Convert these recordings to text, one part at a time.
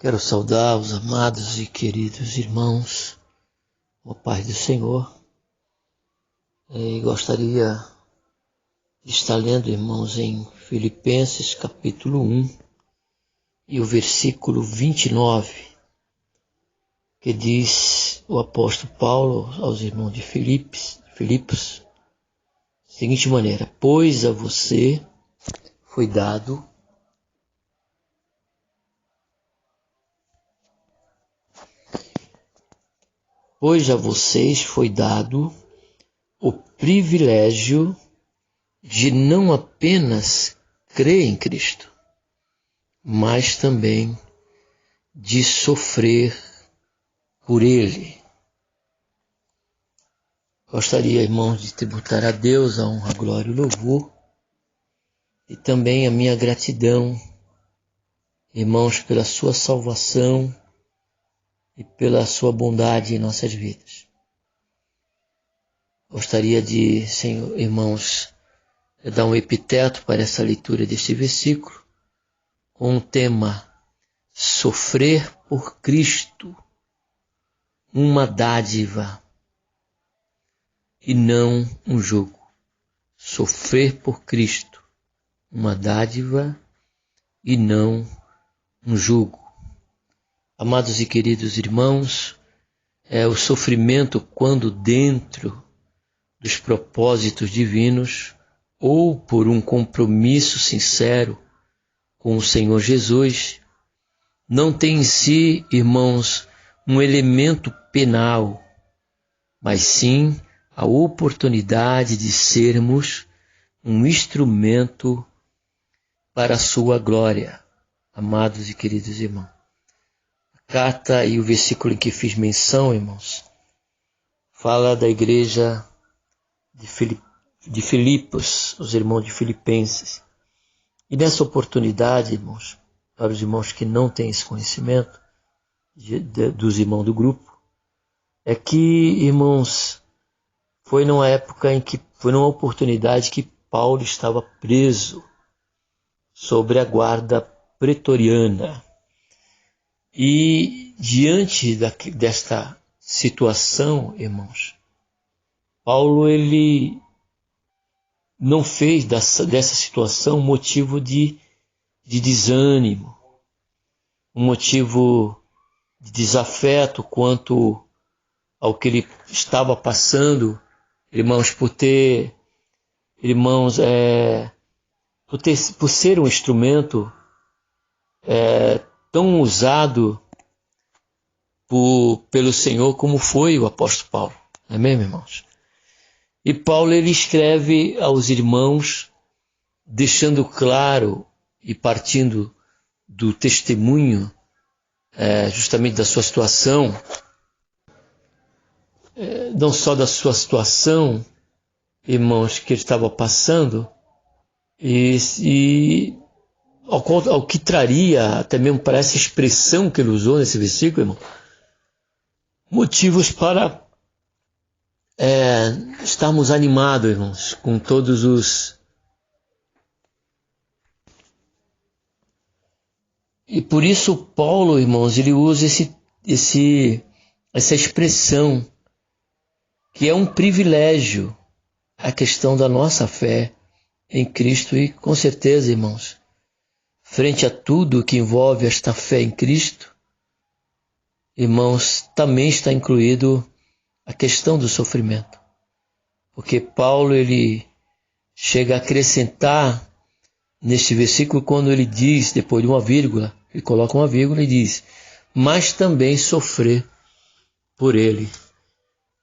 Quero saudar os amados e queridos irmãos, com a paz do Senhor. E gostaria de estar lendo, irmãos, em Filipenses capítulo 1 e o versículo 29, que diz o apóstolo Paulo aos irmãos de Filipos, da seguinte maneira: pois a você foi dado Pois a vocês foi dado o privilégio de não apenas crer em Cristo, mas também de sofrer por Ele. Gostaria, irmãos, de tributar a Deus a honra, a glória e o louvor, e também a minha gratidão, irmãos, pela sua salvação e pela sua bondade em nossas vidas. Gostaria de, Senhor, irmãos, dar um epiteto para essa leitura deste versículo, com o tema sofrer por Cristo, uma dádiva e não um jugo. Sofrer por Cristo, uma dádiva e não um jugo. Amados e queridos irmãos, o sofrimento, quando dentro dos propósitos divinos ou por um compromisso sincero com o Senhor Jesus, não tem em si, irmãos, um elemento penal, mas sim a oportunidade de sermos um instrumento para a sua glória. Amados e queridos irmãos, a carta e o versículo em que fiz menção, irmãos, fala da igreja de Filipos, os irmãos de Filipenses. E nessa oportunidade, irmãos, para os irmãos que não têm esse conhecimento, dos irmãos do grupo, é que, irmãos, foi numa oportunidade que Paulo estava preso sobre a guarda pretoriana. E diante desta situação, irmãos, Paulo ele não fez dessa situação motivo de desânimo, um motivo de desafeto quanto ao que ele estava passando, irmãos, por ser um instrumento tão usado pelo Senhor como foi o apóstolo Paulo. Não é mesmo, irmãos? E Paulo ele escreve aos irmãos, deixando claro e partindo do testemunho justamente da sua situação, não só da sua situação, irmãos, que ele estava passando, e ao que traria, até mesmo para essa expressão que ele usou nesse versículo, irmão, motivos para estarmos animados, irmãos, com todos os... E por isso Paulo, irmãos, ele usa essa expressão, que é um privilégio, a questão da nossa fé em Cristo. E com certeza, irmãos, frente a tudo que envolve esta fé em Cristo, irmãos, também está incluído a questão do sofrimento. Porque Paulo ele chega a acrescentar neste versículo, quando ele diz, depois de uma vírgula, ele coloca uma vírgula e diz: mas também sofrer por ele.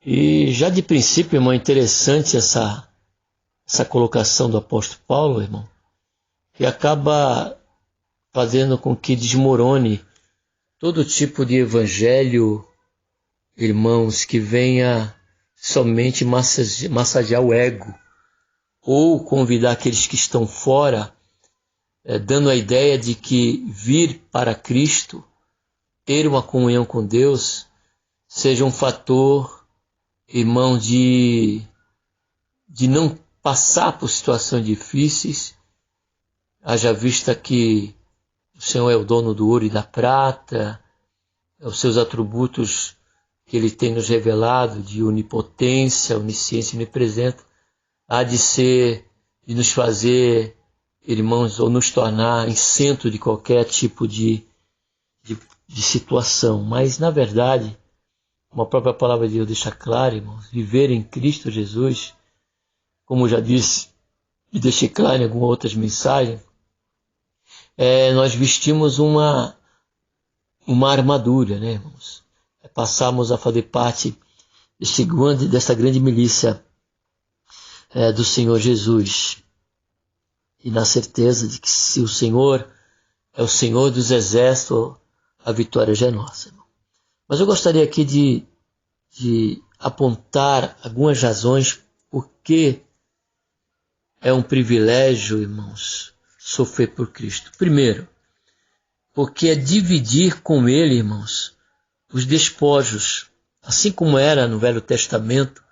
E já de princípio, irmão, é interessante essa colocação do apóstolo Paulo, irmão, que acaba fazendo com que desmorone todo tipo de evangelho, irmãos, que venha somente massagear o ego, ou convidar aqueles que estão fora, dando a ideia de que vir para Cristo, ter uma comunhão com Deus, seja um fator, irmão, de não passar por situações difíceis, haja vista que O Senhor é o dono do ouro e da prata, os seus atributos que Ele tem nos revelado de onipotência, onisciência e onipresença, há de nos fazer, irmãos, ou nos tornar em centro de qualquer tipo de situação. Mas, na verdade, como a própria palavra de Deus deixa claro, irmãos, viver em Cristo Jesus, como já disse e deixei claro em algumas outras mensagens, nós vestimos uma armadura, né, irmãos? Passamos a fazer parte dessa grande milícia do Senhor Jesus. E na certeza de que se o Senhor é o Senhor dos exércitos, a vitória já é nossa, irmão. Mas eu gostaria aqui de apontar algumas razões por que é um privilégio, irmãos, sofrer por Cristo. Primeiro, porque é dividir com Ele, irmãos, os despojos. Assim como era no Velho Testamento,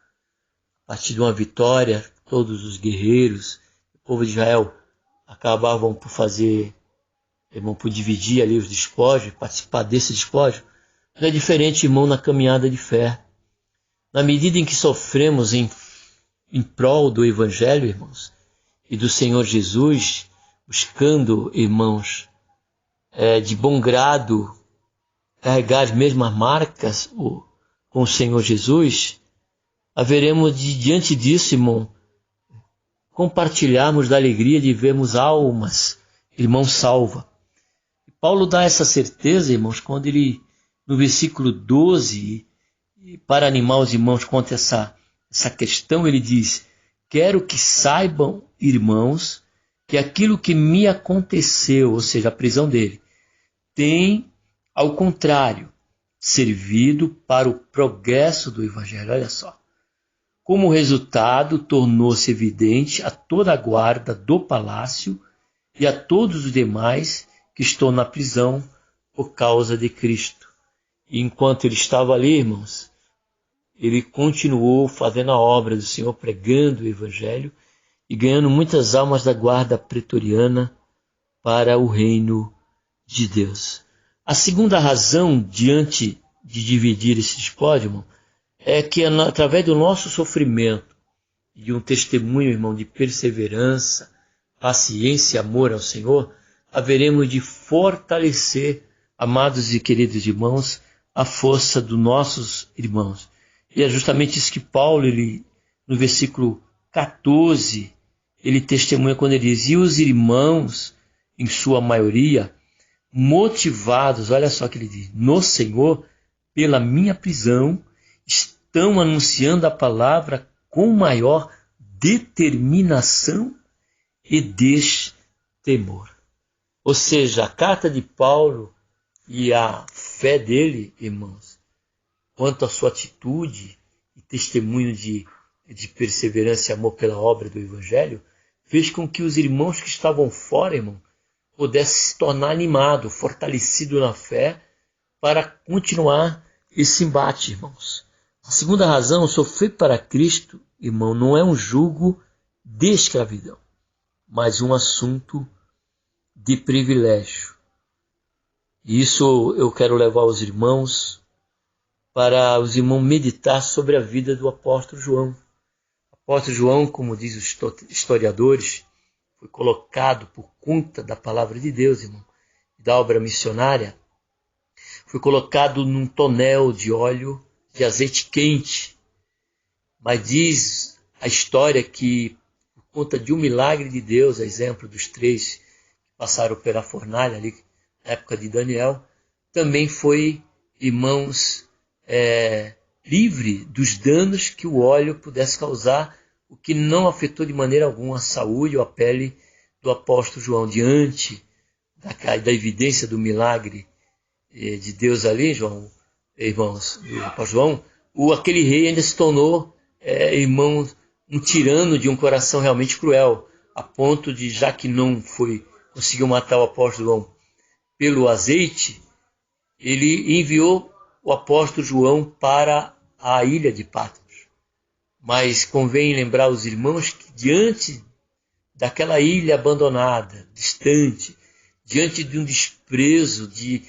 a partir de uma vitória, todos os guerreiros, o povo de Israel acabavam por fazer, irmão, por dividir ali os despojos, participar desse despojo. Não é diferente, irmão, na caminhada de fé. Na medida em que sofremos em prol do Evangelho, irmãos, e do Senhor Jesus, buscando, irmãos, de bom grado, carregar as mesmas marcas com o Senhor Jesus, haveremos diante disso, irmão, compartilharmos da alegria de vermos almas, irmão, salva. E Paulo dá essa certeza, irmãos, quando ele, no versículo 12, para animar os irmãos contra essa questão, ele diz: quero que saibam, irmãos, que aquilo que me aconteceu, ou seja, a prisão dele, tem, ao contrário, servido para o progresso do Evangelho. Olha só. Como resultado, tornou-se evidente a toda a guarda do palácio e a todos os demais que estão na prisão por causa de Cristo. E enquanto ele estava ali, irmãos, ele continuou fazendo a obra do Senhor, pregando o Evangelho e ganhando muitas almas da guarda pretoriana para o reino de Deus. A segunda razão diante de dividir esse despódio, irmão, é que através do nosso sofrimento e de um testemunho, irmão, de perseverança, paciência e amor ao Senhor, haveremos de fortalecer, amados e queridos irmãos, a força dos nossos irmãos. E é justamente isso que Paulo, no versículo 14, ele testemunha quando ele diz: e os irmãos, em sua maioria, motivados, olha só o que ele diz, no Senhor, pela minha prisão, estão anunciando a palavra com maior determinação e destemor. Ou seja, a carta de Paulo e a fé dele, irmãos, quanto à sua atitude e testemunho de perseverança e amor pela obra do Evangelho, fez com que os irmãos que estavam fora, irmão, pudessem se tornar animados, fortalecidos na fé para continuar esse embate, irmãos. A segunda razão, sofrer para Cristo, irmão, não é um jugo de escravidão, mas um assunto de privilégio. E isso eu quero levar os irmãos para os irmãos meditar sobre a vida do apóstolo João. O apóstolo João, como diz os historiadores, foi colocado por conta da palavra de Deus, irmão, da obra missionária, foi colocado num tonel de óleo de azeite quente. Mas diz a história que, por conta de um milagre de Deus, a exemplo dos 3 que passaram pela fornalha ali na época de Daniel, também foi, irmãos, livre dos danos que o óleo pudesse causar, o que não afetou de maneira alguma a saúde ou a pele do apóstolo João. Diante da evidência do milagre de Deus ali, irmãos, do apóstolo João, aquele rei ainda se tornou, irmão, um tirano de um coração realmente cruel, a ponto de, já que não conseguiu matar o apóstolo João pelo azeite, ele enviou o apóstolo João para a ilha de Patmos. Mas convém lembrar os irmãos que diante daquela ilha abandonada, distante, diante de um desprezo, de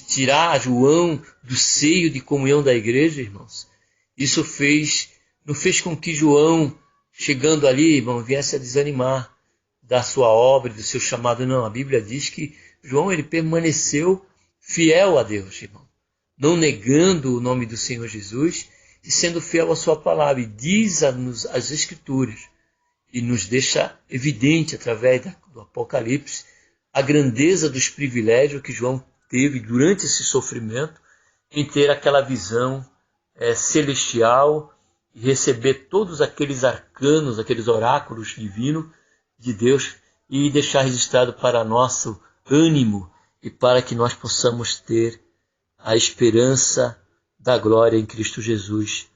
tirar João do seio de comunhão da igreja, irmãos. Isso não fez com que João, chegando ali, irmão, viesse a desanimar da sua obra, do seu chamado. Não, a Bíblia diz que João ele permaneceu fiel a Deus, irmão, não negando o nome do Senhor Jesus e sendo fiel à sua palavra. E diz-nos as Escrituras, e nos deixa evidente através do Apocalipse a grandeza dos privilégios que João teve durante esse sofrimento em ter aquela visão celestial e receber todos aqueles arcanos, aqueles oráculos divinos de Deus e deixar registrado para nosso ânimo e para que nós possamos ter a esperança da glória em Cristo Jesus,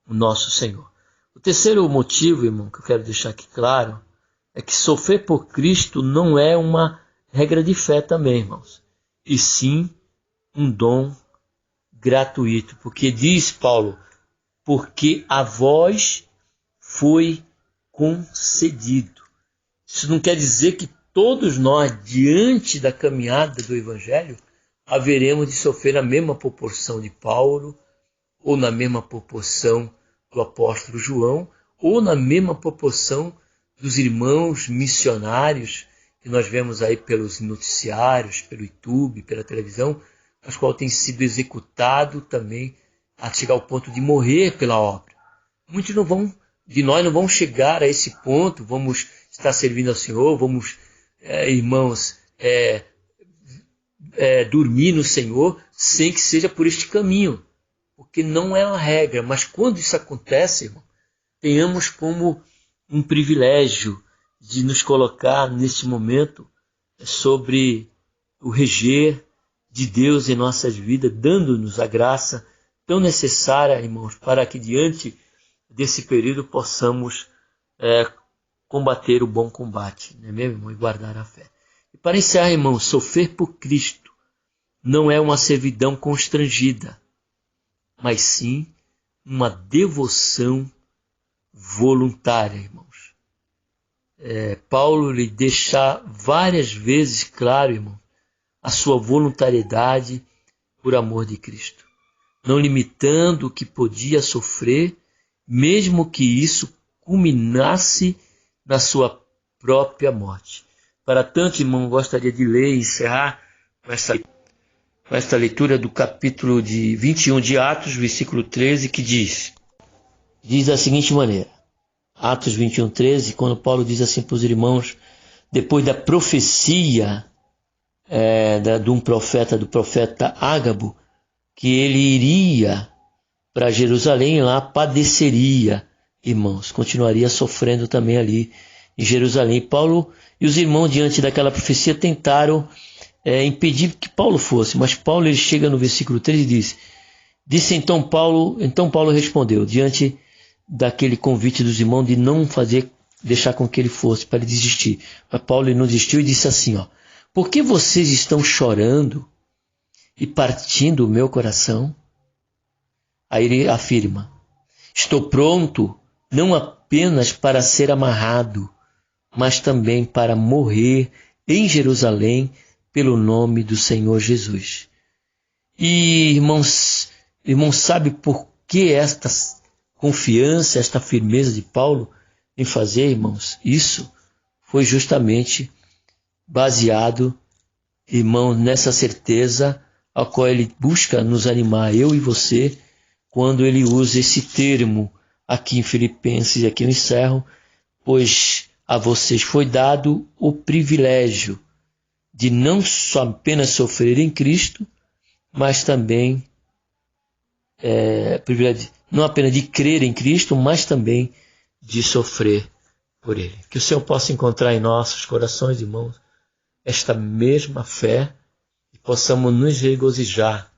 o nosso Senhor. O terceiro motivo, irmão, que eu quero deixar aqui claro, é que sofrer por Cristo não é uma regra de fé também, irmãos, e sim um dom gratuito, porque diz Paulo, porque a vós foi concedido. Isso não quer dizer que todos nós, diante da caminhada do Evangelho, haveremos de sofrer na mesma proporção de Paulo, ou na mesma proporção do apóstolo João, ou na mesma proporção dos irmãos missionários que nós vemos aí pelos noticiários, pelo YouTube, pela televisão, as qual tem sido executado também a chegar ao ponto de morrer pela obra. Muitos de nós não vão chegar a esse ponto, vamos estar servindo ao Senhor, vamos, irmãos, dormir no Senhor sem que seja por este caminho, porque não é uma regra, mas quando isso acontece, irmão, tenhamos como um privilégio de nos colocar neste momento sobre o reger de Deus em nossas vidas, dando-nos a graça tão necessária, irmãos, para que diante desse período possamos combater o bom combate, não é mesmo, irmão? E guardar a fé. E para encerrar, irmãos, sofrer por Cristo não é uma servidão constrangida, mas sim uma devoção voluntária, irmãos. Paulo lhe deixa várias vezes claro, irmão, a sua voluntariedade por amor de Cristo, não limitando o que podia sofrer, mesmo que isso culminasse na sua própria morte. Para tanto, irmão, gostaria de ler e encerrar com esta leitura do capítulo 21 de Atos, versículo 13, que diz da seguinte maneira, Atos 21, 13, quando Paulo diz assim para os irmãos, depois da profecia do profeta Ágabo, que ele iria para Jerusalém e lá padeceria, irmãos, continuaria sofrendo também ali em Jerusalém. Paulo e os irmãos, diante daquela profecia, tentaram impedir que Paulo fosse, mas Paulo ele chega no versículo 13 e disse então Paulo respondeu, diante daquele convite dos irmãos de não deixar com que ele fosse, para ele desistir. Mas Paulo não desistiu e disse assim, por que vocês estão chorando e partindo o meu coração? Aí ele afirma, estou pronto não apenas para ser amarrado, mas também para morrer em Jerusalém pelo nome do Senhor Jesus. E irmãos, sabe por que esta confiança, esta firmeza de Paulo em fazer, irmãos? Isso foi justamente baseado, irmão, nessa certeza a qual ele busca nos animar, eu e você, quando ele usa esse termo aqui em Filipenses, e aqui eu encerro, pois a vocês foi dado o privilégio de não só apenas sofrer em Cristo, mas também não apenas de crer em Cristo, mas também de sofrer por Ele. Que o Senhor possa encontrar em nossos corações, irmãos, esta mesma fé e possamos nos regozijar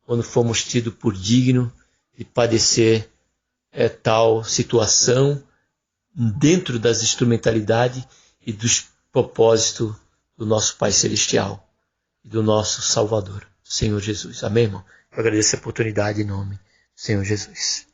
quando formos tidos por digno de padecer tal situação dentro das instrumentalidades e dos propósitos do nosso Pai Celestial e do nosso Salvador, Senhor Jesus. Amém, irmão? Eu agradeço a oportunidade em nome do Senhor Jesus.